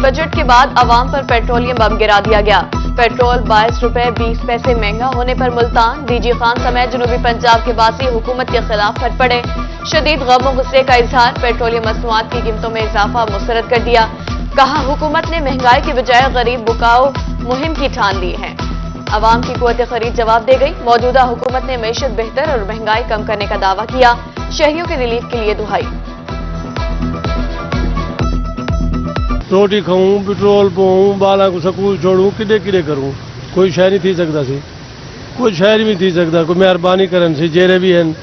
Budget के बाद आवाम पर पेट्रोलियम बम गिरा दिया गया। पेट्रोल 22 रुपए 20 पैसे महंगा होने पर मुल्तान, डीजी खान समेत जनूबी पंजाब के वासी हुकूमत के खिलाफ फट पड़े। शदीद गम और गुस्से का इजहार, पेट्रोलियम मसनूआत की कीमतों में इजाफा मुस्तरद कर दिया। कहा हुकूमत ने महंगाई की बजाय गरीब बुकाओ मुहिम की ठान ली है। आवाम की कुव्वत खरीद जवाब दे गई। मौजूदा हुकूमत ने मईशत बेहतर और महंगाई कम करने का दावा किया। शहरियों की रिलीफ के लिए दुहाई। रोटी खाऊं, पेट्रोल पाऊं, बाला को स्कूल छोड़ूं, किडे किडे करूं, कोई शहर नहीं थी सकता सी, कोई शहर भी थी सकता। कोई मेहरबानी करन सी, जेरे भी हैं,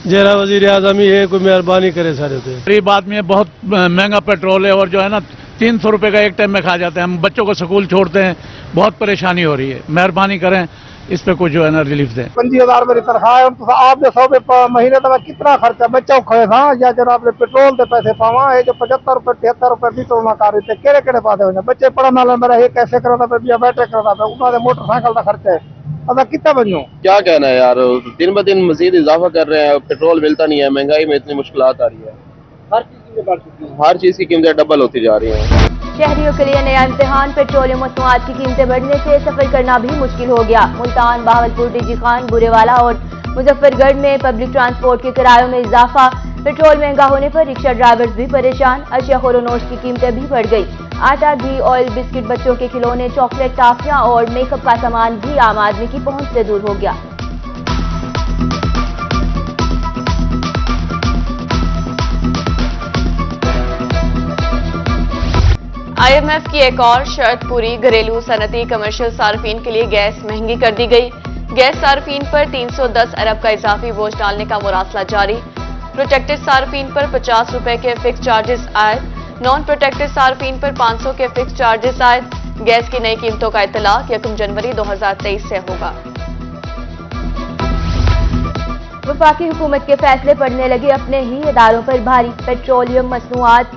जेरा वजीर आजम ही है, कोई मेहरबानी करे सारे होते। गरीब आदमी है, बहुत महंगा पेट्रोल है और जो है ना 300 रुपए का एक टाइम में खा जाते हैं। हम बच्चों को स्कूल छोड़ते हैं, बहुत परेशानी हो रही है। मेहरबानी करें, इस पे कुछ जो है ना रिलीफ दें। 25,000 मेरी तनख्वाह है, तो आपने 100 पे महीने तक कितना खर्चा बच्चों खाए था या जनाब ने पेट्रोल के पैसे पावा है जो 75 रुपए 73 रुपए भी तो कर रहे थे। केड़े केड़े पाते हो बच्चे पढ़ने वाले मेरा ये कैसे कराता पे या बैठे कराता पे उन्होंने मोटरसाइकिल का खर्चा है। अब कितना बनो क्या कहना है यार, दिन ब दिन मजीद इजाफा कर रहे हैं, पेट्रोल मिलता नहीं है, महंगाई में इतनी मुश्किलात आ रही है, हर चीज की कीमतें डबल होती जा रही हैं। शहरियों के लिए नया इम्तिहान, पेट्रोलियम मसनूआत की कीमतें बढ़ने से सफर करना भी मुश्किल हो गया। मुल्तान, बहावलपुर, डीजी खान, बुरेवाला और मुजफ्फरगढ़ में पब्लिक ट्रांसपोर्ट के किरायों में इजाफा। पेट्रोल महंगा होने पर रिक्शा ड्राइवर्स भी परेशान। अशिया खोरोनोश की कीमतें भी बढ़ गई। आटा, घी, ऑयल, बिस्किट, बच्चों के खिलौने, चॉकलेट, टाफियां और मेकअप का सामान भी आम आदमी की पहुंच से दूर हो गया। IMF की एक और शर्त पूरी, घरेलू सनती कमर्शियल सार्फिन के लिए गैस महंगी कर दी गई। गैस सार्फिन पर 310 अरब का इजाफी बोझ डालने का मुरासला जारी। प्रोटेक्टेड सार्फिन पर 50 रुपए के फिक्स चार्जेस आयद, नॉन प्रोटेक्टेड सार्फिन पर 500 के फिक्स चार्जेस आयद। गैस की नई कीमतों का इतलाक 1 जनवरी 2023 से होगा। वफाकी हुकूमत के फैसले पड़ने लगे अपने ही इदारों पर भारी। पेट्रोलियम मसनूआत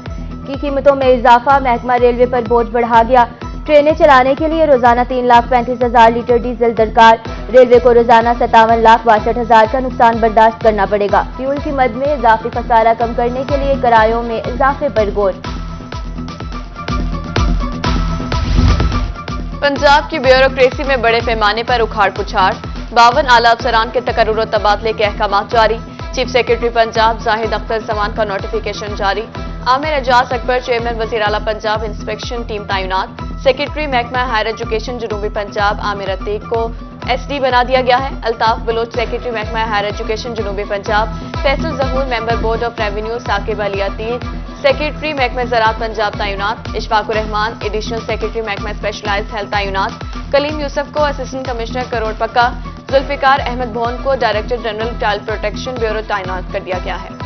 की कीमतों में इजाफा, महकमा रेलवे पर बोझ बढ़ा गया। ट्रेनें चलाने के लिए रोजाना 3,35,000 लीटर डीजल दरकार। रेलवे को रोजाना 57,62,000 का नुकसान बर्दाश्त करना पड़ेगा। फ्यूल की मद में इजाफी खसारा कम करने के लिए किरायों में इजाफे पर गौर। पंजाब की ब्यूरोक्रेसी में बड़े पैमाने पर उखाड़ पुछाड़, 52 आला अफसरान के तकर्रुर और तबादले के अहकाम जारी। चीफ सेक्रेटरी पंजाब जाहिद अख्तर जमान का नोटिफिकेशन जारी। आमिर एजाज अकबर चेयरमैन वजीर आला पंजाब इंस्पेक्शन टीम तैनात। सेक्रेटरी महकमा हायर एजुकेशन जनूबी पंजाब आमिर अतीक को SD बना दिया गया है। अल्ताफ बलोच सेक्रेटरी महकमा हायर एजुकेशन जनूबी Punjab. Faisal Zahoor member board of revenue. Saqib Ali Atiq secretary महकमा ज़राअत पंजाब तैनात। इशफाकुर रहमान एडिशनल सेक्रेटरी महकमा स्पेशलाइज्ड हेल्थ तैनात। कलीम यूसुफ को असिस्टेंट कमिश्नर करोड़ पक्का। जुल्फिकार अहमद भोन को director general child protection bureau तैनात कर दिया गया है।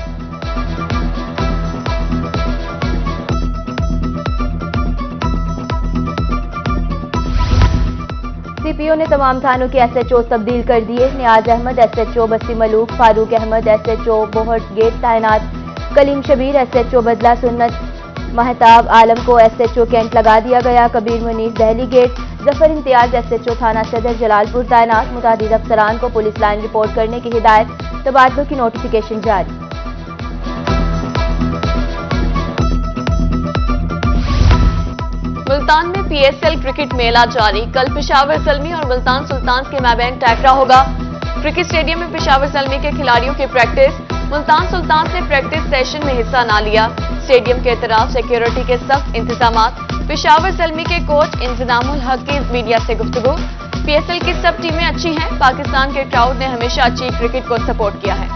CPO ने तमाम थानों के SHO तब्दील कर दिए। नियाज अहमद SHO बस्ती मलूक, फारूक अहमद SHO बोहट गेट तैनात। कलीम शबीर SHO बदला सुन्नत, महताब आलम को SHO कैंट लगा दिया गया। कबीर मुनीस दहली गेट, जफर इम्तियाज SHO थाना सदर जलालपुर तैनात। मुतादिद अफसरान को पुलिस लाइन रिपोर्ट करने की हिदायत। तबादलों की नोटिफिकेशन जारी। मुल्तान में PSL क्रिकेट मेला जारी। कल पेशावर ज़ल्मी और मुल्तान सुल्तान्स के माबैन टैकरा होगा। क्रिकेट स्टेडियम में पेशावर ज़ल्मी के खिलाड़ियों की प्रैक्टिस। मुल्तान सुल्तान्स ने प्रैक्टिस सेशन में हिस्सा न लिया। स्टेडियम के तरफ सिक्योरिटी के सख्त इंतजामात। पेशावर ज़ल्मी के कोच इंजनामुल हक की मीडिया से गुफ्तगू। PSL की सब टीमें अच्छी हैं। पाकिस्तान के क्राउड ने हमेशा अच्छी क्रिकेट को सपोर्ट किया है।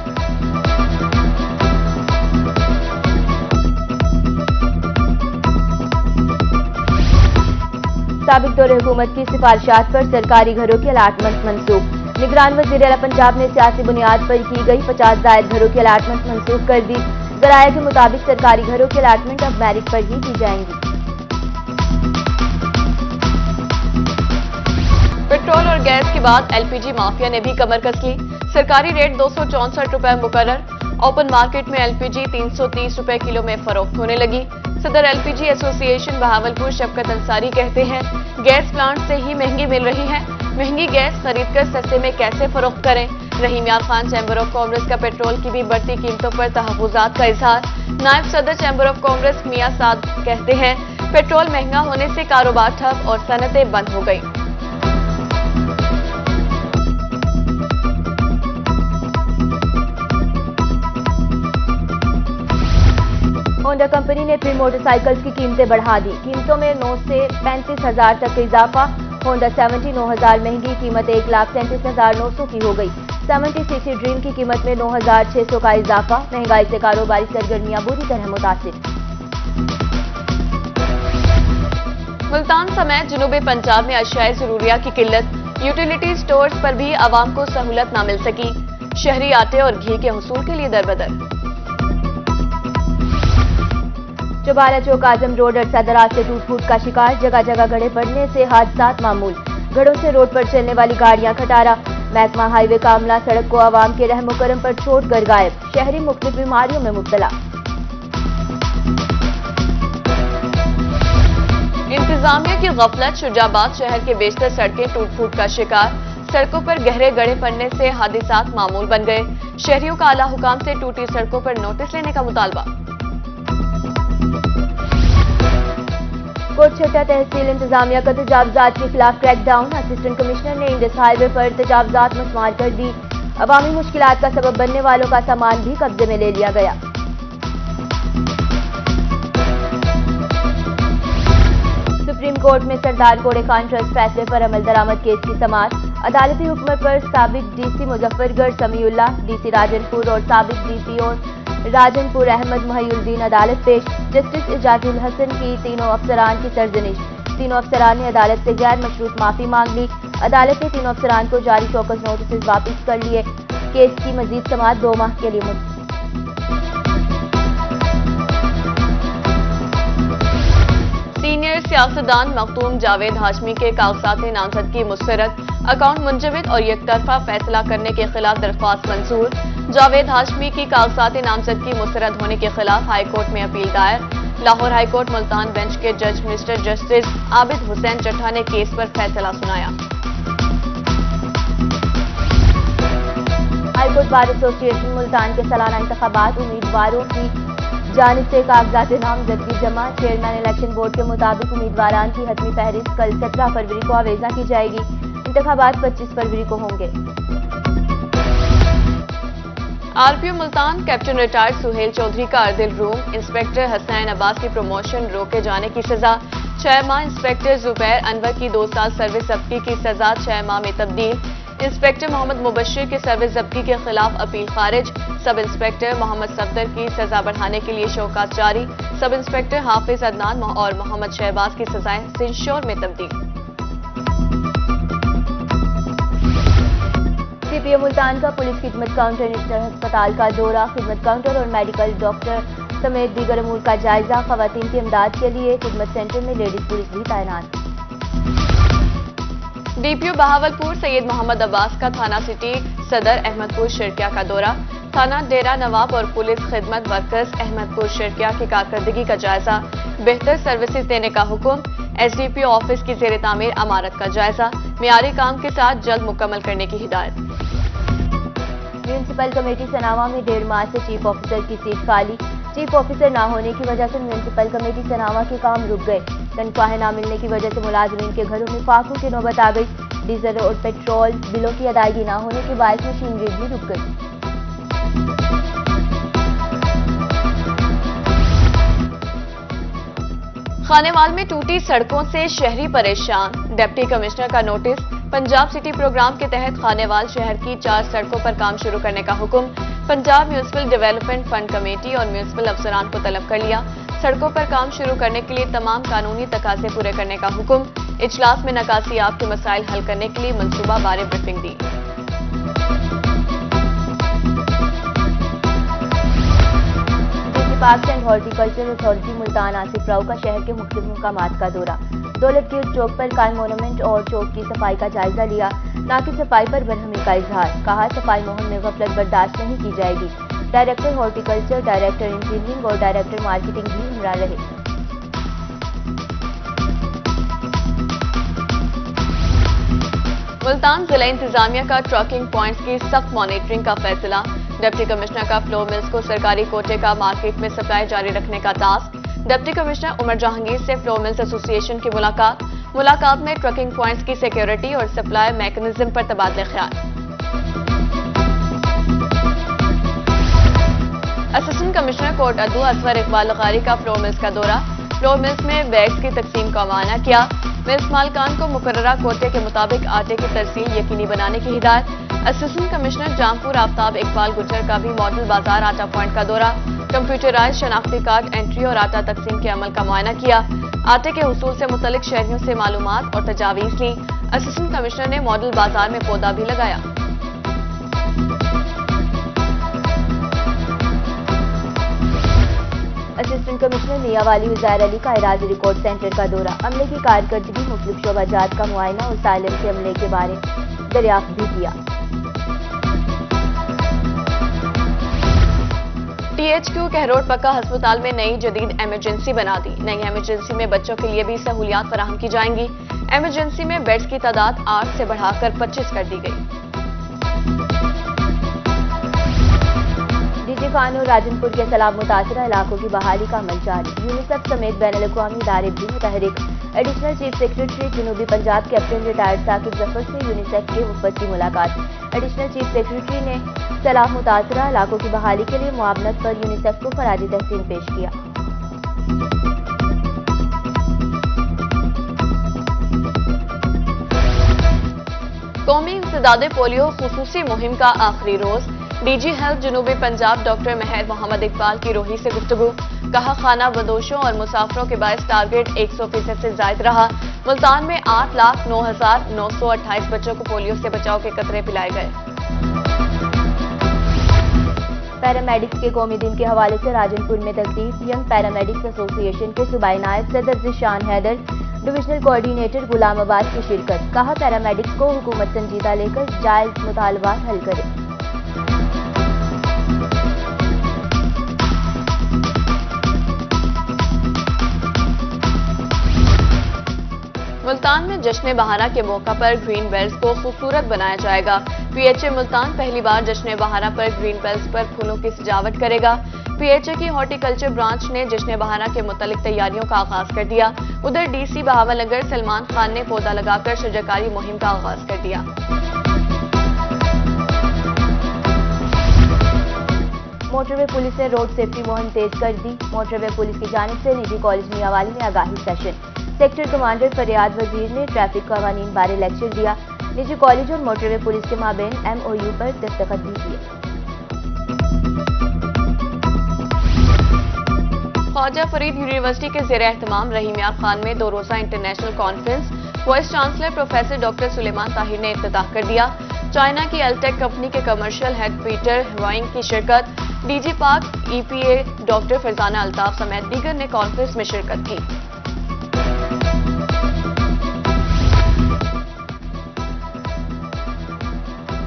साबिक दौर हुकूमत की सिफारिशात पर सरकारी घरों की अलाटमेंट मंसूख। निगरान वज़ीर आला पंजाब ने सियासी बुनियाद पर की गई 50 जायद घरों की अलाटमेंट मंसूख कर दी। ज़राए के मुताबिक सरकारी घरों की अलाटमेंट अब मेरिट पर ही की जाएंगी। पेट्रोल और गैस के बाद LPG माफिया ने भी कमर कस ली। सरकारी रेट 264 रुपए मुकर्रर। ओपन मार्केट में LPG 330 रुपए किलो में फरोख्त होने लगी। सदर LPG एसोसिएशन बहावलपुर शफकत अंसारी कहते हैं, गैस प्लांट से ही महंगी मिल रही है। महंगी गैस खरीदकर सस्ते में कैसे फरोख्त करें। रहीम यार खान चैम्बर ऑफ कॉमर्स का पेट्रोल की भी बढ़ती कीमतों पर तहफ़्फ़ुज़ात का इजहार। नायब सदर चैम्बर ऑफ कॉमर्स मियां साद कहते हैं, पेट्रोल महंगा होने से कारोबार ठप और सनतें बंद हो गई। होंडा कंपनी ने प्री मोटरसाइकिल्स की कीमतें बढ़ा दी। कीमतों में 9 से 35,000 तक का इजाफा। होंडा 70 9,000 महंगी, कीमत 1,37,900 की हो गई। 70 सीसी ड्रीम की कीमत में 9,600 का इजाफा। महंगाई से कारोबारी सरगर्मियां बुरी तरह मुतासिर। मुल्तान समेत जनूबी पंजाब में अशियाए जरूरिया की किल्लत, यूटिलिटी स्टोर्स पर भी आवाम को सहूलत न मिल सकी। शहरी आटे और घी के हुसूल के लिए दरबदर। चौबारा चौक आजम रोड अरसा दराज से टूट फूट का शिकार। जगह जगह गड्ढे पड़ने से हादसात मामूल। गढ़ों से रोड पर चलने वाली गाड़ियां खटारा। महकमा हाईवे का अमला सड़क को आवाम के रहमो करम पर छोड़कर गायब। शहरी मुख्तलिफ बीमारियों में मुब्तला। इंतजामिया की गफलत, शुजाबाद शहर के बेशतर सड़कें टूट फूट का शिकार। सड़कों पर गहरे गड्ढे पड़ने से हादसात मामूल बन गए। शहरियों का आला हुकाम से टूटी सड़कों पर नोटिस लेने का मुतालबा। कोटछटा तहसील इंतजामिया का तजावजात के खिलाफ क्रैकडाउन। असिस्टेंट कमिश्नर ने इंडस हाईवे पर तजावजात मस्मार कर दी। अवामी मुश्किलात का सबब बनने वालों का सामान भी कब्जे में ले लिया गया। सुप्रीम कोर्ट में सरदार कोड़े खान ट्रस्ट फैसले पर अमल दरामद केस की समाअत। अदालती हुक्म पर साबिक डीसी मुजफ्फरगढ़ समीउल्लाह, डीसी राजनपुर और साबिक डीपीओ राजनपुर अहमद महिउद्दीन अदालत पेश। जस्टिस इजाजुल हसन की तीनों अफसरान की सरजनिश। तीनों अफसरान ने अदालत से गैर मशरूत माफी मांग ली। अदालत ने तीनों अफसरान को जारी शोकस नोटिस वापस कर लिए। केस की मजीद समाअत 2 माह के लिए मुलतवी। सीनियर सियासतदान मखदूम जावेद हाशमी के कागजात नामजदगी मुस्तरद। अकाउंट मुंजमद और एकतरफा फैसला करने के खिलाफ दरख्वास्त मंजूर। जावेद हाशमी की कागजात नामजदगी मुस्तरद होने के खिलाफ हाईकोर्ट में अपील दायर। लाहौर हाईकोर्ट मुल्तान बेंच के जज मिस्टर जस्टिस आबिद हुसैन चट्टा ने केस पर फैसला सुनाया। हाईकोर्ट बार एसोसिएशन मुल्तान के सालाना इंतखाबात उम्मीदवारों की जानिब से कागजात नामजदगी जमा। चेयरमैन इलेक्शन बोर्ड के मुताबिक उम्मीदवारान की हतमी फहरिस्त कल 17 फरवरी को आवेजा की जाएगी। इंतखाबात 25 फरवरी को होंगे। RPO Multan captain retired Suhail Chaudhry का orderly room. Inspector Hasnain Abbas की प्रमोशन रोके जाने की सजा। 6 माह। इंस्पेक्टर जुबैर अनवर की 2 साल सर्विस जब्ती की सजा 6 माह में तब्दील। इंस्पेक्टर मोहम्मद मुबशिर के सर्विस जब्ती के खिलाफ अपील खारिज। सब इंस्पेक्टर मोहम्मद सफदर की सजा बढ़ाने के लिए शौकात जारी। सब इंस्पेक्टर हाफिज अदनान और मोहम्मद शहबाज की सजाएं सिंश्योर में तब्दील। सीपीओ मुल्तान का पुलिस खिदमत काउंटर इंटरनेशनल अस्पताल का दौरा। खिदमत काउंटर और मेडिकल डॉक्टर समेत दीगर अमूर का जायजा। खवातीन की इमदाद के लिए खिदमत सेंटर में लेडीज पुलिस भी तैनात। डीपीओ बहावलपुर सैयद मोहम्मद अब्बास का थाना सिटी सदर अहमदपुर शिरकिया का दौरा। थाना डेरा नवाब और पुलिस खिदमत वर्कर्स अहमदपुर शिरकिया की कारकर्दगी का जायजा। बेहतर सर्विसेज देने का हुक्म। एसडीपीओ ऑफिस की जेर तामीर अमारत का जायजा। मियारी काम के साथ जल्द मुकम्मल करने की हिदायत। म्यूनसिपल कमेटी सनावा में 1.5 माह से चीफ ऑफिसर की सीट खाली। चीफ ऑफिसर न होने की वजह से म्यूनसिपल कमेटी सनावा के काम रुक गए। तनख्वाहें न मिलने की वजह से मुलाजमीन के घरों में फाकों की नौबत आ गई। डीजल और पेट्रोल बिलों की अदायगी न होने के बायस मशीनरी भी रुक गई। खानेवाल में टूटी सड़कों से शहरी परेशान। डिप्टी कमिश्नर का नोटिस। पंजाब सिटी प्रोग्राम के तहत खानेवाल शहर की 4 सड़कों पर काम शुरू करने का हुक्म। Punjab municipal development fund committee और म्यूनिसिपल अफसरान को तलब कर लिया। सड़कों पर काम शुरू करने के लिए तमाम कानूनी तकाजे पूरे करने का हुक्म। इजलास में नकासियाब के मसाइल हल करने के लिए मंसूबा बारे briefing the. Park and horticulture authority Multan Asif Rao का शहर के मुख्तलिफ मकामात का दौरा। दौलतगीर चौक पर कायम मोनूमेंट और चौक की सफाई का जायजा लिया। नाकि सफाई पर बरहमी का इजहार। कहा सफाई मुहिम में गफलत बर्दाश्त नहीं की जाएगी। डायरेक्टर हॉर्टिकल्चर, डायरेक्टर इंजीनियरिंग और डायरेक्टर मार्केटिंग भी हमरा रहे। मुल्तान जिला इंतजामिया का ट्रकिंग पॉइंट्स की सख्त मॉनिटरिंग का फैसला। डिप्टी कमिश्नर का फ्लो मिल्स को सरकारी कोटे का मार्केट में सप्लाई जारी रखने का task. Deputy commissioner Umar Jahangir से फ्लोर मिल्स एसोसिएशन की मुलाकात में ट्रकिंग पॉइंट्स की सिक्योरिटी और सप्लाई मैकेनिज्म पर तबादले ख्याल। असिस्टेंट कमिश्नर कोट अद्दू असवर इकबाल कारी का फ्लोर मिल्स का दौरा, फ्लोर मिल्स में बैग्स की तकसीम का मुआयना किया। मिल्स मालकान को मुकर्ररा कोटे के मुताबिक आटे की तरसील यकीनी बनाने की हिदायत। असिस्टेंट कमिश्नर जामपुर आफ्ताब इकबाल गुजर का भी मॉडल बाजार आटा पॉइंट का दौरा, कंप्यूटराइज शनाख्ती कार्ड एंट्री और आटा तकसीम के अमल का मुआयना किया। आटे के हुसूल से मुतल्लिक शहरियों से मालूमात और तजावीज़ ली। असिस्टेंट कमिश्नर ने मॉडल बाजार में पौधा भी लगाया। असिस्टेंट कमिश्नर मियावाली उज़ैर अली का इराज रिकॉर्ड सेंटर का दौरा, अमले की कारकर्दगी, मुख्तलिफ शोबाजात का मुआयना और साइलेंस के अमले के बारे दरियाफ्त भी किया। THQ कहरोट पक्का अस्पताल में नई जदीद इमरजेंसी बना दी। नई इमरजेंसी में बच्चों के लिए भी सहूलियात फराहम की जाएंगी। इमरजेंसी में बेड्स की तादाद 8 से बढ़ाकर 25 कर दी गई। डीजी खान और राजनपुर के सैलाब मुतासरा इलाकों की बहाली का अमल जारी, यूनिसेफ समेत बैनुल-अक़वामी इदारे भी मुतहरिक। एडिशनल चीफ सेक्रेटरी जनूबी पंजाब कैप्टन रिटायर्ड साकिब जफर से यूनिसेफ के वफद की मुलाकात। एडिशनल चीफ सेक्रेटरी ने सैलाब मुतासरा इलाकों की बहाली के लिए मुआवनत पर यूनिसेफ को खराज तहसीन पेश किया। कौमी इंसदादे पोलियो खुसूसी मुहिम का आखिरी रोज, डीजी हेल्थ जनूबी पंजाब डॉक्टर महर मोहम्मद इकबाल की रोही से गुफ्तगू, कहा खाना बदोशों और मुसाफरों के बायस टारगेट 100% से जायद रहा। मुल्तान में 8,09,928 बच्चों को पोलियो से बचाव के कतरे पिलाए गए। पैरामेडिक्स के कौमी दिन के हवाले से राजनपुर में तकरीब, यंग पैरामेडिक्स एसोसिएशन के सूबाई नायब सदर ज़िशान हैदर, डिविजनल कोऑर्डिनेटर गुलामाबाद की शिरकत, कहा पैरामेडिक्स को हुकूमत संजीदा लेकर जायज मुतालबात हल करे। मुल्तान में जश्न बहारा के मौका पर ग्रीन बेल्ट्स को खूबसूरत बनाया जाएगा। PHA मुल्तान पहली बार जश्न बहारा पर ग्रीन बेल्ट्स पर फूलों की सजावट करेगा। PHA की हॉर्टिकल्चर ब्रांच ने जश्न बहारा के मुतालिक तैयारियों का आगाज कर दिया। उधर DC बहावलनगर सलमान खान ने पौधा लगाकर शजरकारी मुहिम का आगाज कर दिया। मोटरवे पुलिस ने रोड सेफ्टी मुहिम तेज कर दी। मोटरवे पुलिस की जानिब से निजी कॉलेज मियावाली में आगाही सेशन, सेक्टर कमांडर फरियाद वजीर ने ट्रैफिक कवानीन बारे लेक्चर दिया। निजी कॉलेज और मोटरवे पुलिस के माबेन MOU पर दस्तखत भी किए। ख्वाजा फरीद यूनिवर्सिटी के ज़ेर एहतमाम रहीम खान में 2 रोज़ा international conference vice chancellor professor doctor Sulaiman Tahir ने इफ्तिताह कर दिया। चाइना की एलटेक कंपनी के कमर्शियल हेड पीटर ह्वाइंग की शिरकत, DG पाक EPA डॉक्टर फरजाना अल्ताफ समेत दीगर ने कॉन्फ्रेंस में शिरकत की।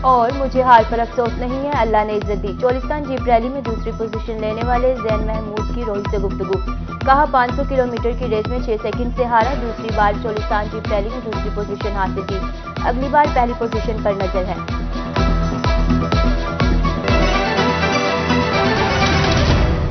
और मुझे हार पर अफसोस नहीं है, अल्लाह ने इज्जत दी। चोलिस्तान जीप रैली में दूसरी पोजीशन लेने वाले जैन महमूद की रोही से गुफ्तगू, कहा 500 किलोमीटर की रेस में 6 सेकंड से हारा, दूसरी बार चोलिस्तान जीप रैली में दूसरी पोजीशन हासिल की, अगली बार पहली पोजीशन पर नजर है।